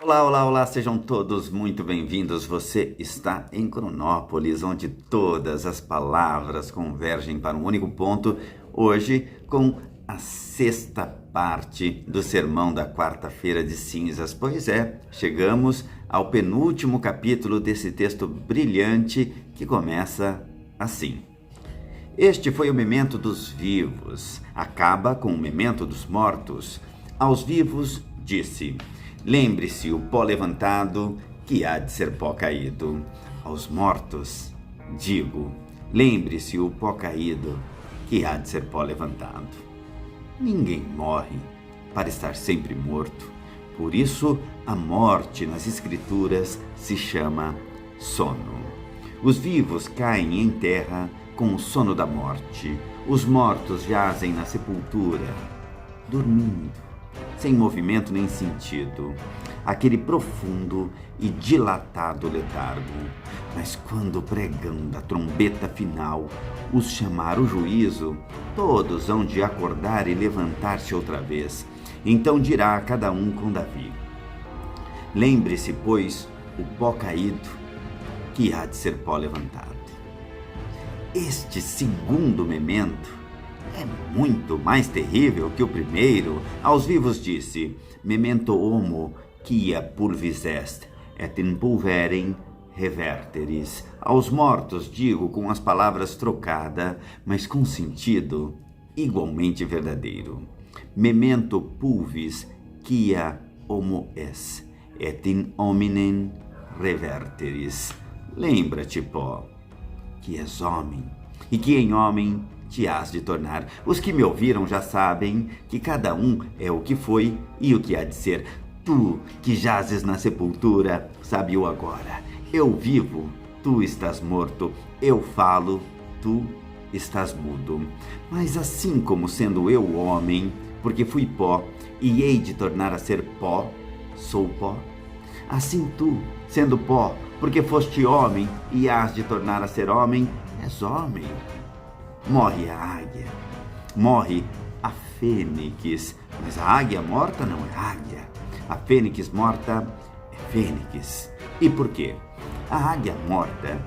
Olá, olá, olá, sejam todos muito bem-vindos. Você está em Cronópolis, onde todas as palavras convergem para um único ponto. Hoje, com a sexta parte do sermão da quarta-feira de cinzas. Pois é, chegamos ao penúltimo capítulo desse texto brilhante que começa assim. Este foi o memento dos vivos, acaba com o memento dos mortos. Aos vivos disse: lembre-se o pó levantado, que há de ser pó caído. Aos mortos digo: lembre-se o pó caído, que há de ser pó levantado. Ninguém morre para estar sempre morto. Por isso, a morte nas Escrituras se chama sono. Os vivos caem em terra com o sono da morte. Os mortos jazem na sepultura, dormindo, sem movimento nem sentido, aquele profundo e dilatado letargo. Mas quando, pregando a trombeta final, os chamar o juízo, todos hão de acordar e levantar-se outra vez. Então dirá a cada um com Davi: lembre-se, pois, o pó caído, que há de ser pó levantado. Este segundo memento é muito mais terrível que o primeiro. Aos vivos disse: memento homo quia pulvis est, et in pulverem reverteris. Aos mortos digo com as palavras trocadas, mas com sentido igualmente verdadeiro: memento pulvis quia homo est, et in hominem reverteris. Lembra-te, pó, que és homem, e que em homem te hás de tornar. Os que me ouviram já sabem que cada um é o que foi e o que há de ser. Tu, que jazes na sepultura, sabe-o agora. Eu vivo, tu estás morto. Eu falo, tu estás mudo. Mas assim como sendo eu homem, porque fui pó, e hei de tornar a ser pó, sou pó, assim tu, sendo pó, porque foste homem e hás de tornar a ser homem, és homem. Morre a águia, morre a fênix, mas a águia morta não é águia. A fênix morta é fênix. E por quê? A águia morta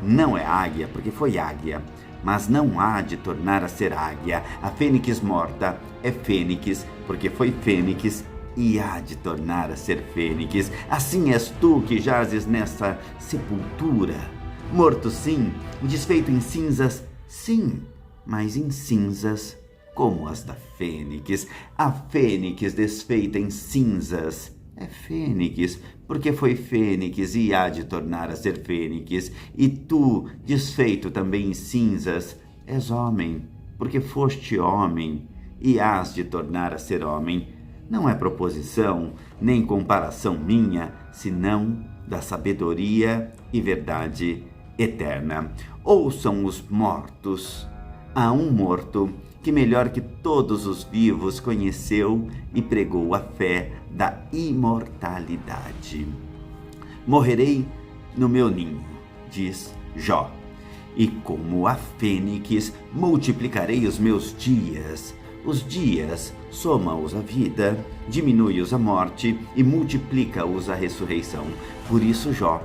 não é águia porque foi águia, mas não há de tornar a ser águia. A fênix morta é fênix porque foi fênix e há de tornar a ser fênix. Assim és tu que jazes nessa sepultura, morto sim, desfeito em cinzas, sim, mas em cinzas como as da fênix. A fênix desfeita em cinzas é fênix, porque foi fênix e há de tornar a ser fênix. E tu, desfeito também em cinzas, és homem, porque foste homem e hás de tornar a ser homem. Não é proposição, nem comparação minha, senão da sabedoria e verdade eterna. Ouçam os mortos. Há um morto que melhor que todos os vivos conheceu e pregou a fé da imortalidade. Morrerei no meu ninho, diz Jó, e como a fênix multiplicarei os meus dias. Os dias soma-os a vida, diminui-os a morte e multiplica-os a ressurreição. Por isso Jó,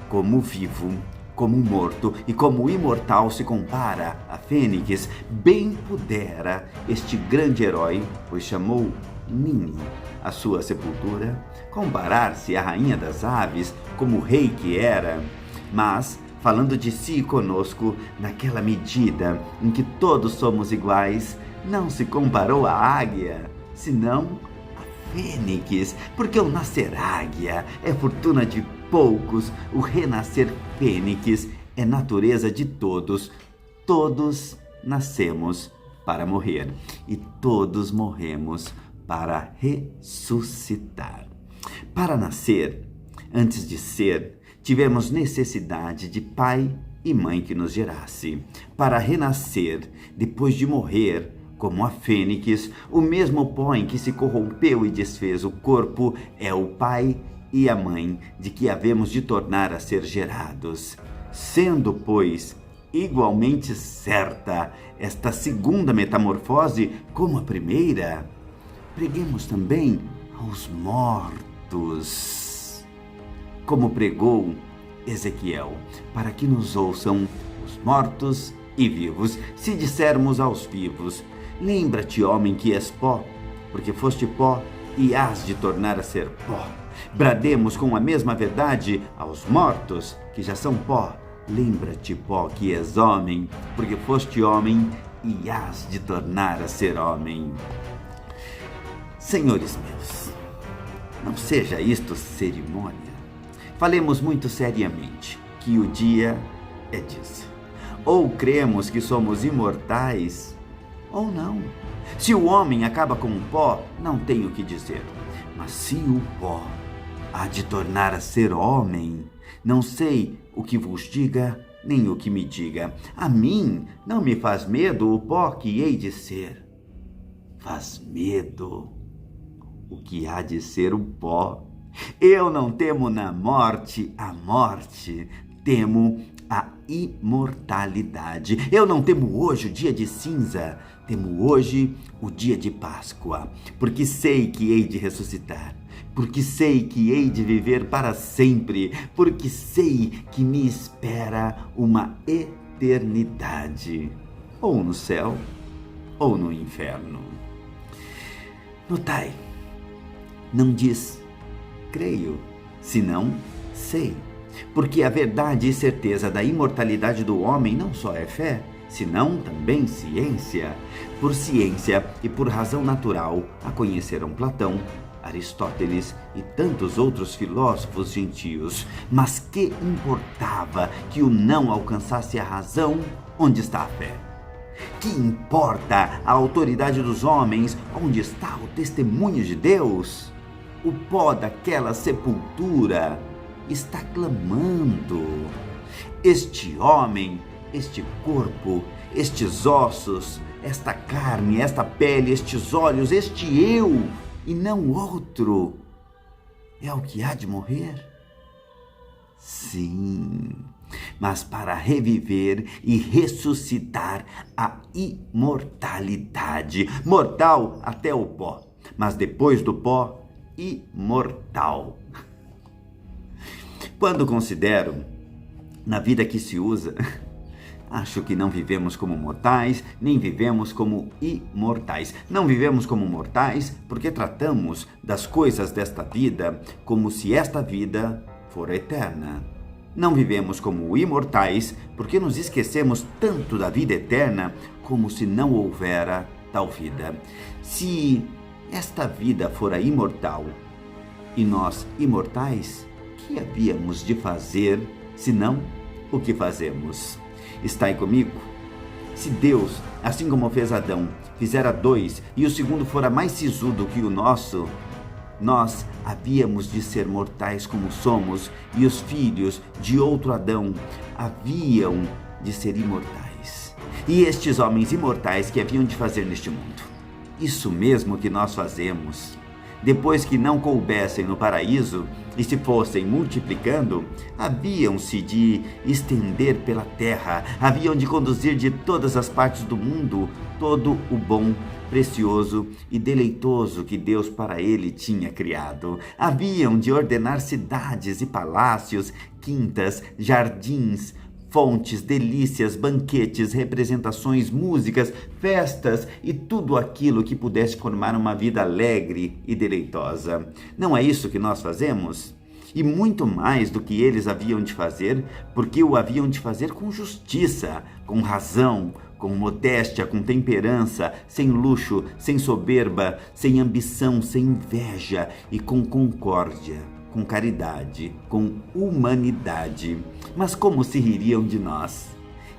como vivo, como morto e como imortal se compara a fênix, bem pudera este grande herói, pois chamou ninho a sua sepultura, comparar-se à rainha das aves como rei que era, mas falando de si conosco, naquela medida em que todos somos iguais, não se comparou à águia, senão a fênix, porque o nascer águia é fortuna de poucos, o renascer fênix é natureza de todos. Todos nascemos para morrer e todos morremos para ressuscitar. Para nascer, antes de ser, tivemos necessidade de pai e mãe que nos gerasse. Para renascer, depois de morrer, como a fênix, o mesmo pó em que se corrompeu e desfez o corpo é o pai e a mãe de que havemos de tornar a ser gerados. Sendo, pois, igualmente certa esta segunda metamorfose como a primeira, preguemos também aos mortos mortos. Como pregou Ezequiel, para que nos ouçam os mortos e vivos. Se dissermos aos vivos: lembra-te, homem, que és pó, porque foste pó e hás de tornar a ser pó. Brademos com a mesma verdade aos mortos, que já são pó: lembra-te, pó, que és homem, porque foste homem e hás de tornar a ser homem. Senhores meus, não seja isto cerimônia. Falemos muito seriamente, que o dia é disso. Ou cremos que somos imortais, ou não. Se o homem acaba com o pó, não tenho o que dizer. Mas se o pó há de tornar a ser homem, não sei o que vos diga, nem o que me diga. A mim não me faz medo o pó que hei de ser. Faz medo o que há de ser o pó. Eu não temo na morte a morte, temo a imortalidade. Eu não temo hoje o dia de cinza, temo hoje o dia de Páscoa, porque sei que hei de ressuscitar, porque sei que hei de viver para sempre, porque sei que me espera uma eternidade, ou no céu, ou no inferno. Notai, não diz creio, senão sei. Porque a verdade e certeza da imortalidade do homem não só é fé, senão também ciência. Por ciência e por razão natural a conheceram Platão, Aristóteles e tantos outros filósofos gentios. Mas que importava que o não alcançasse a razão onde está a fé? Que importa a autoridade dos homens onde está o testemunho de Deus? O pó daquela sepultura está clamando. Este homem, este corpo, estes ossos, esta carne, esta pele, estes olhos, este eu e não outro, é o que há de morrer? Sim, mas para reviver e ressuscitar a imortalidade, mortal até o pó, mas depois do pó, imortal. Quando considero na vida que se usa, acho que não vivemos como mortais, nem vivemos como imortais. Não vivemos como mortais porque tratamos das coisas desta vida como se esta vida for eterna. Não vivemos como imortais porque nos esquecemos tanto da vida eterna como se não houvera tal vida. Se esta vida fora imortal e nós imortais, que havíamos de fazer, senão o que fazemos? Estai comigo? Se Deus, assim como fez Adão, fizera dois e o segundo fora mais sisudo que o nosso, nós havíamos de ser mortais como somos, e os filhos de outro Adão haviam de ser imortais. E estes homens imortais que haviam de fazer neste mundo? Isso mesmo que nós fazemos. Depois que não coubessem no paraíso e se fossem multiplicando, haviam-se de estender pela terra, haviam de conduzir de todas as partes do mundo todo o bom, precioso e deleitoso que Deus para ele tinha criado. Haviam de ordenar cidades e palácios, quintas, jardins, fontes, delícias, banquetes, representações, músicas, festas e tudo aquilo que pudesse formar uma vida alegre e deleitosa. Não é isso que nós fazemos? E muito mais do que eles haviam de fazer, porque o haviam de fazer com justiça, com razão, com modéstia, com temperança, sem luxo, sem soberba, sem ambição, sem inveja e com concórdia, com caridade, com humanidade. Mas como se ririam de nós?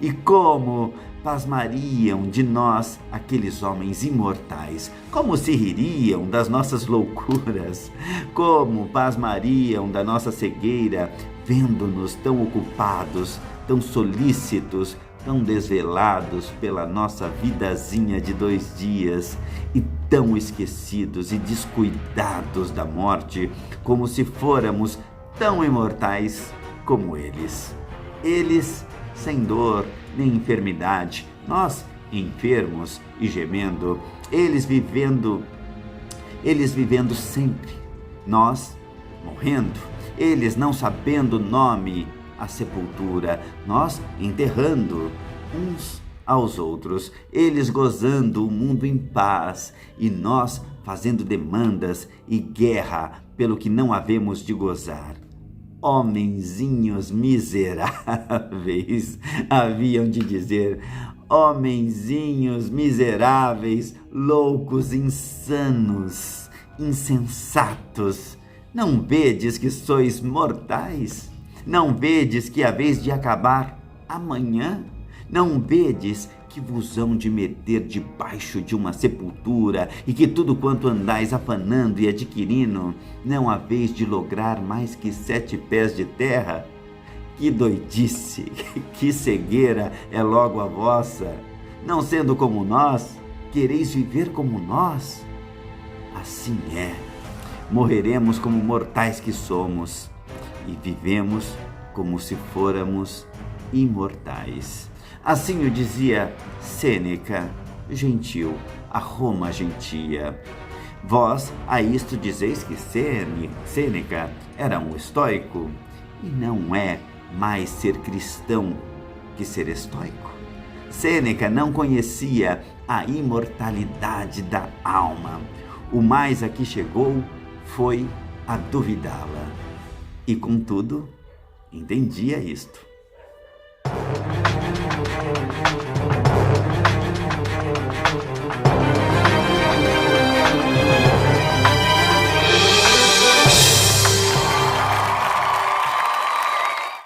E como pasmariam de nós aqueles homens imortais? Como se ririam das nossas loucuras? Como pasmariam da nossa cegueira, vendo-nos tão ocupados, tão solícitos, tão desvelados pela nossa vidazinha de 2 dias e tão esquecidos e descuidados da morte, como se fôramos tão imortais como eles. Eles sem dor nem enfermidade, nós enfermos e gemendo, eles vivendo sempre, nós morrendo, eles não sabendo o nome, a sepultura, nós enterrando uns aos outros, eles gozando o mundo em paz e nós fazendo demandas e guerra pelo que não havemos de gozar. Homenzinhos miseráveis, haviam de dizer, homenzinhos miseráveis, loucos, insanos, insensatos, não vedes que sois mortais? Não vedes que haveis de acabar amanhã? Não vedes que vos hão de meter debaixo de uma sepultura e que tudo quanto andais afanando e adquirindo, não haveis de lograr mais que 7 pés de terra? Que doidice, que cegueira é logo a vossa! Não sendo como nós, quereis viver como nós? Assim é, morreremos como mortais que somos e vivemos como se fôramos imortais. Assim o dizia Sêneca, gentil, a Roma gentia. Vós a isto dizeis que Sêneca era um estoico, e não é mais ser cristão que ser estoico. Sêneca não conhecia a imortalidade da alma. O mais a que chegou foi a duvidá-la. E contudo, entendia isto.